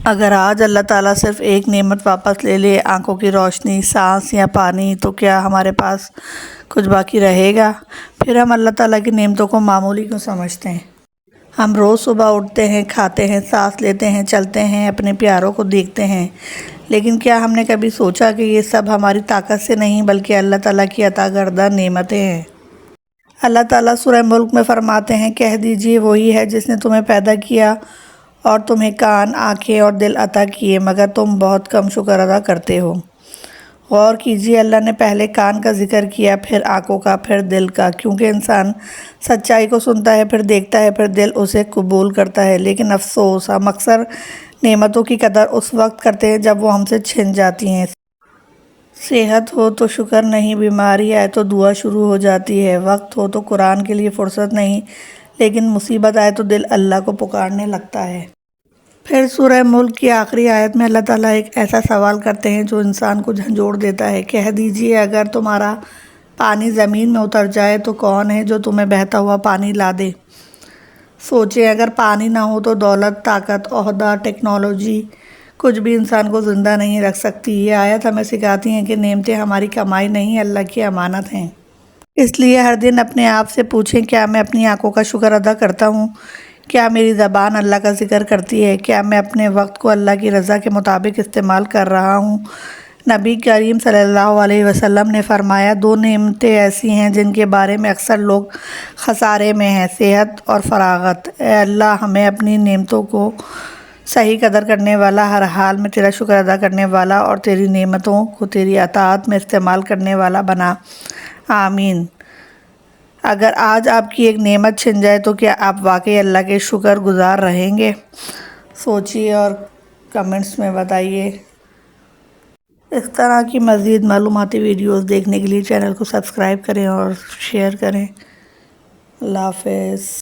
اگر آج اللہ تعالیٰ صرف ایک نعمت واپس لے لے، آنکھوں کی روشنی، سانس یا پانی، تو کیا ہمارے پاس کچھ باقی رہے گا؟ پھر ہم اللہ تعالیٰ کی نعمتوں کو معمولی کیوں سمجھتے ہیں؟ ہم روز صبح اٹھتے ہیں، کھاتے ہیں، سانس لیتے ہیں، چلتے ہیں، اپنے پیاروں کو دیکھتے ہیں، لیکن کیا ہم نے کبھی سوچا کہ یہ سب ہماری طاقت سے نہیں بلکہ اللہ تعالیٰ کی عطا کردہ نعمتیں ہیں؟ اللہ تعالیٰ سورہ ملک میں فرماتے ہیں، کہہ دیجئے وہی ہے جس نے تمہیں پیدا کیا اور تمہیں کان، آنکھیں اور دل عطا کیے، مگر تم بہت کم شکر ادا کرتے ہو۔ غور کیجئے، اللہ نے پہلے کان کا ذکر کیا، پھر آنکھوں کا، پھر دل کا، کیونکہ انسان سچائی کو سنتا ہے، پھر دیکھتا ہے، پھر دل اسے قبول کرتا ہے۔ لیکن افسوس، ہم اکثر نعمتوں کی قدر اس وقت کرتے ہیں جب وہ ہم سے چھن جاتی ہیں۔ صحت ہو تو شکر نہیں، بیماری آئے تو دعا شروع ہو جاتی ہے، وقت ہو تو قرآن کے لیے فرصت نہیں، لیکن مصیبت آئے تو دل اللہ کو پکارنے لگتا ہے۔ پھر سورہ ملک کی آخری آیت میں اللہ تعالیٰ ایک ایسا سوال کرتے ہیں جو انسان کو جھنجھوڑ دیتا ہے، کہہ دیجئے اگر تمہارا پانی زمین میں اتر جائے تو کون ہے جو تمہیں بہتا ہوا پانی لا دے؟ سوچیں، اگر پانی نہ ہو تو دولت، طاقت، عہدہ، ٹیکنالوجی، کچھ بھی انسان کو زندہ نہیں رکھ سکتی۔ یہ آیت ہمیں سکھاتی ہیں کہ نعمتیں ہماری کمائی نہیں، اللہ کی امانت ہیں۔ اس لیے ہر دن اپنے آپ سے پوچھیں، کیا میں اپنی آنکھوں کا شکر ادا کرتا ہوں؟ کیا میری زبان اللہ کا ذکر کرتی ہے؟ کیا میں اپنے وقت کو اللہ کی رضا کے مطابق استعمال کر رہا ہوں؟ نبی کریم صلی اللہ علیہ وسلم نے فرمایا، دو نعمتیں ایسی ہیں جن کے بارے میں اکثر لوگ خسارے میں ہیں، صحت اور فراغت۔ اے اللہ، ہمیں اپنی نعمتوں کو صحیح قدر کرنے والا، ہر حال میں تیرا شکر ادا کرنے والا اور تیری نعمتوں کو تیری اطاعت میں استعمال کرنے والا بنا۔ آمین۔ اگر آج آپ کی ایک نعمت چھن جائے تو کیا آپ واقعی اللہ کے شکر گزار رہیں گے؟ سوچیے اور کمنٹس میں بتائیے۔ اس طرح کی مزید معلوماتی ویڈیوز دیکھنے کے لیے چینل کو سبسکرائب کریں اور شیئر کریں۔ اللہ حافظ۔